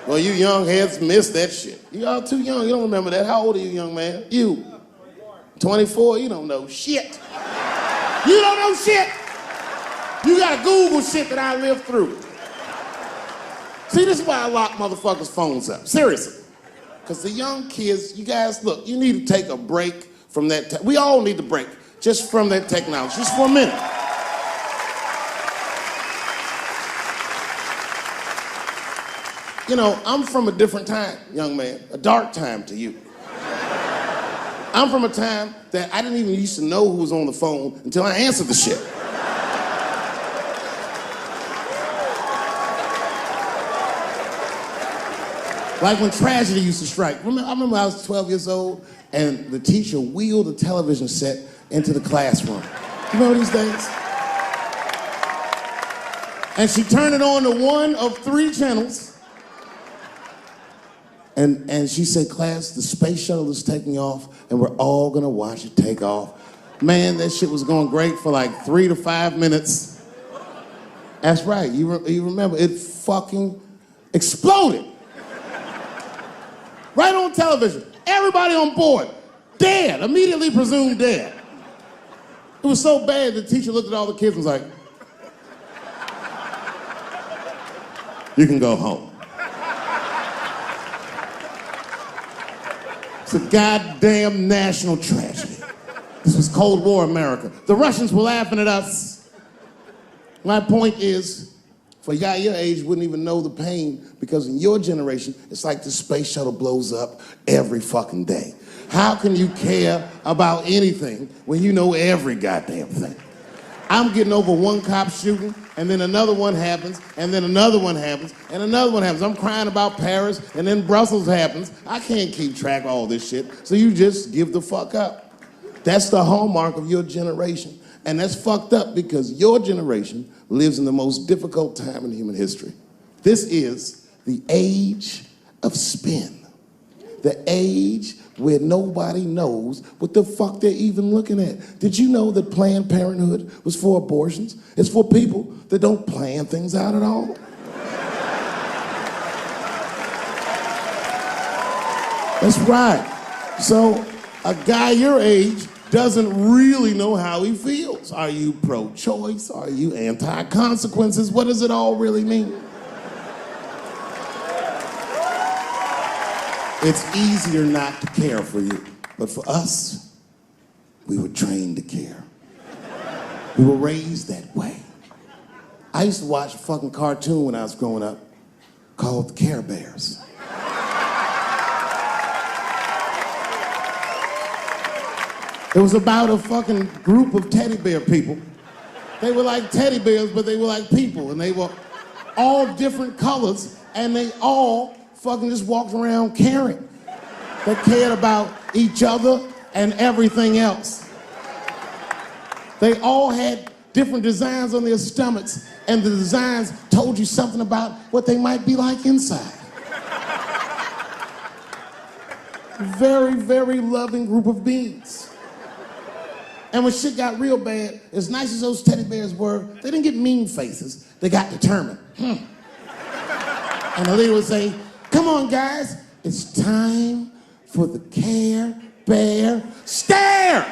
Well, you young heads missed that shit. You all too young. You don't remember that. How old are you, young man? You. 24? You don't know shit. You don't know shit. You gotta Google shit that I lived through. See, this is why I lock motherfuckers' phones up. Seriously. Because the young kids, you guys, look, you need to take a break from that. We all need to break just from that technology, just for a minute. You know, I'm from a different time, young man, a dark time to you. I'm from a time that I didn't even used to know who was on the phone until I answered the shit. Like when tragedy used to strike. I remember I was 12 years old and the teacher wheeled a television set into the classroom. You remember these days? And she turned it on to one of 3 channels. And she said, class, the space shuttle is taking off and we're all gonna watch it take off. Man, that shit was going great for like 3 to 5 minutes. That's right, you remember, it fucking exploded. Right on television, everybody on board, dead, immediately presumed dead. It was so bad, the teacher looked at all the kids and was like, you can go home. It's a goddamn national tragedy. This was Cold War America. The Russians were laughing at us. My point is, for a guy your age wouldn't even know the pain because in your generation, it's like the space shuttle blows up every fucking day. How can you care about anything when you know every goddamn thing? I'm getting over one cop shooting, and then another one happens, and then another one happens, and another one happens. I'm crying about Paris, and then Brussels happens. I can't keep track of all this shit, so you just give the fuck up. That's the hallmark of your generation. And that's fucked up because your generation lives in the most difficult time in human history. This is the age of spin. The age where nobody knows what the fuck they're even looking at. Did you know that Planned Parenthood was for abortions? It's for people that don't plan things out at all. That's right. So a guy your age doesn't really know how he feels. Are you pro-choice? Are you anti-consequences? What does it all really mean? It's easier not to care for you. But for us, we were trained to care. We were raised that way. I used to watch a fucking cartoon when I was growing up called the Care Bears. It was about a fucking group of teddy bear people. They were like teddy bears, but they were like people, and they were all different colors, and they all fucking just walked around caring. They cared about each other and everything else. They all had different designs on their stomachs, and the designs told you something about what they might be like inside. Very, very loving group of beings. And when shit got real bad, as nice as those teddy bears were, they didn't get mean faces. They got determined. And the leader would say, come on, guys, it's time for the Care Bear Stare.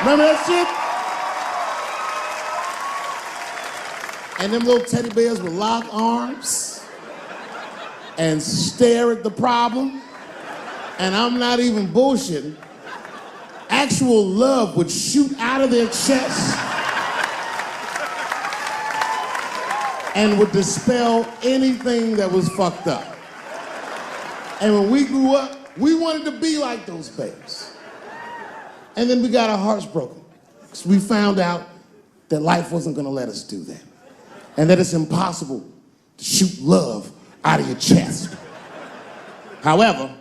Remember that shit? And them little teddy bears would lock arms and stare at the problem. And I'm not even bullshitting. Actual love would shoot out of their chest and would dispel anything that was fucked up. And when we grew up, we wanted to be like those bears. And then we got our hearts broken because we found out that life wasn't gonna let us do that. And that it's impossible to shoot love out of your chest. However,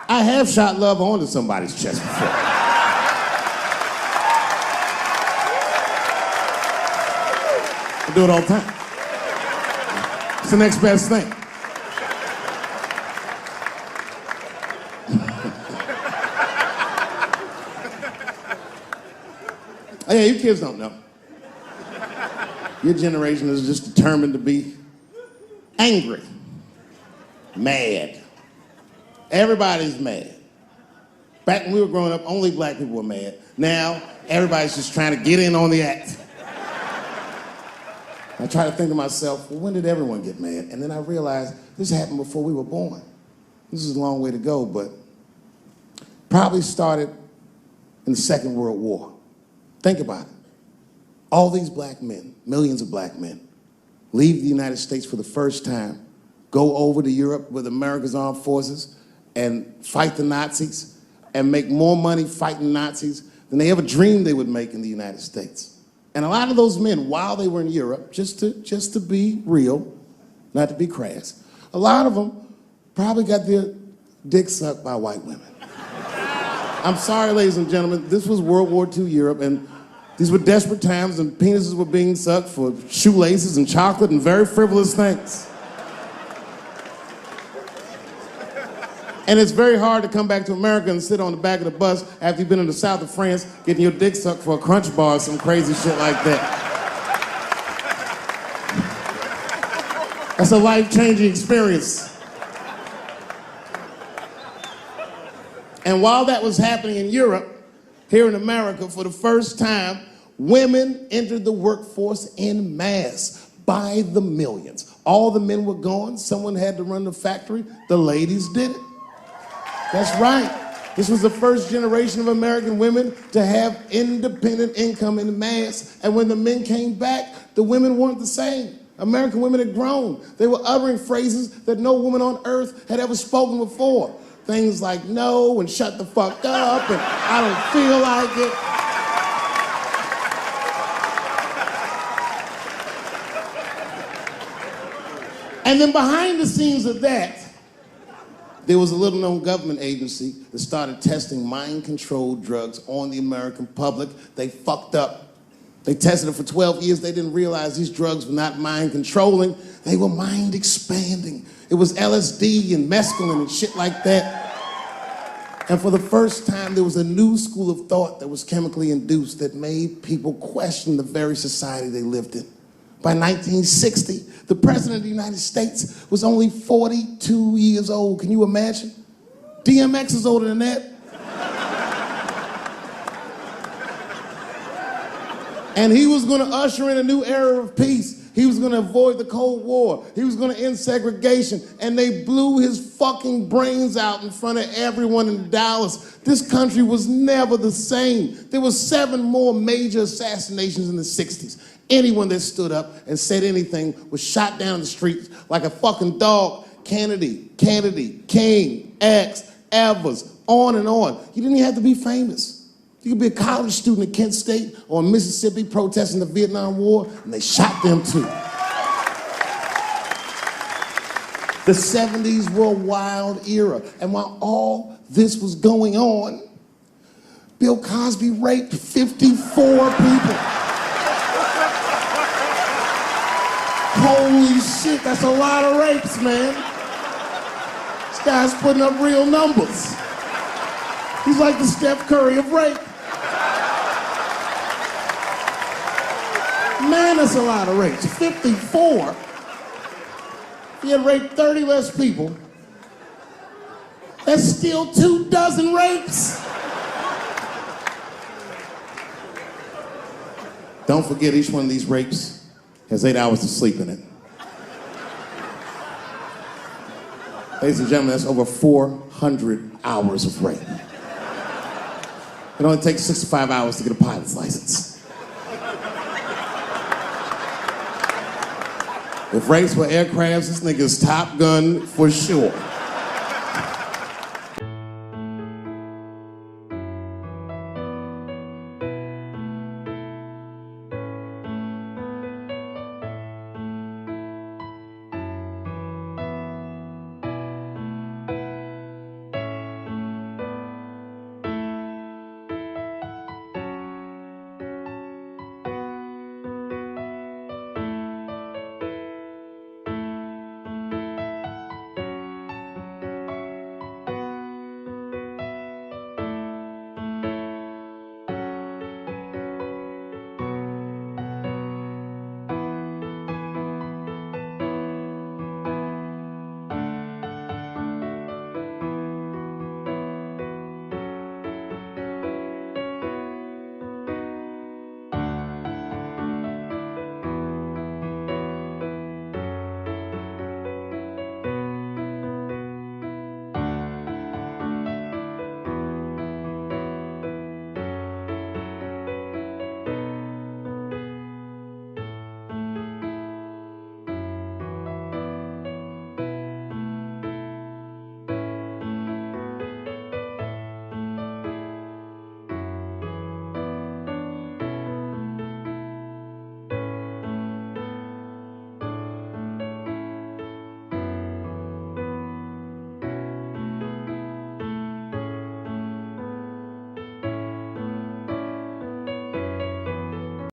I have shot love onto somebody's chest before. I do it all the time. It's the next best thing. Oh yeah, you kids don't know. Your generation is just determined to be angry. Mad. Everybody's mad. Back when we were growing up, only black people were mad. Now, everybody's just trying to get in on the act. I try to think to myself, well, when did everyone get mad? And then I realized this happened before we were born. This is a long way to go, but probably started in the Second World War. Think about it. All these black men, millions of black men, leave the United States for the first time, go over to Europe with America's armed forces and fight the Nazis and make more money fighting Nazis than they ever dreamed they would make in the United States. And a lot of those men, while they were in Europe, just to be real, not to be crass, a lot of them probably got their dick sucked by white women. I'm sorry, ladies and gentlemen, this was World War II Europe, and these were desperate times, and penises were being sucked for shoelaces and chocolate and very frivolous things. And it's very hard to come back to America and sit on the back of the bus after you've been in the south of France getting your dick sucked for a Crunch bar or some crazy shit like that. That's a life-changing experience. And while that was happening in Europe, here in America, for the first time, women entered the workforce en masse by the millions. All the men were gone. Someone had to run the factory. The ladies did it. That's right. This was the first generation of American women to have independent income in mass. And when the men came back, the women weren't the same. American women had grown. They were uttering phrases that no woman on earth had ever spoken before. Things like no and shut the fuck up and I don't feel like it. And then behind the scenes of that, there was a little-known government agency that started testing mind-controlled drugs on the American public. They fucked up. They tested it for 12 years. They didn't realize these drugs were not mind-controlling. They were mind-expanding. It was LSD and mescaline and shit like that. And for the first time, there was a new school of thought that was chemically induced that made people question the very society they lived in. By 1960, the President of the United States was only 42 years old. Can you imagine? DMX is older than that. And he was going to usher in a new era of peace. He was going to avoid the Cold War. He was going to end segregation. And they blew his fucking brains out in front of everyone in Dallas. This country was never the same. There were 7 more major assassinations in the 60s. Anyone that stood up and said anything was shot down the streets like a fucking dog. Kennedy, King, X, Evers, on and on. You didn't even have to be famous. You could be a college student at Kent State or in Mississippi protesting the Vietnam War, and they shot them too. The 70s were a wild era, and while all this was going on, Bill Cosby raped 54 people. Holy shit, that's a lot of rapes, man. This guy's putting up real numbers. He's like the Steph Curry of rape. Man, that's a lot of rapes. 54. If he had raped 30 less people, that's still 24 rapes. Don't forget, each one of these rapes has 8 hours of sleep in it. Ladies and gentlemen, that's over 400 hours of rape. It only takes 65 hours to get a pilot's license. If rapes were aircrafts, this nigga's Top Gun for sure.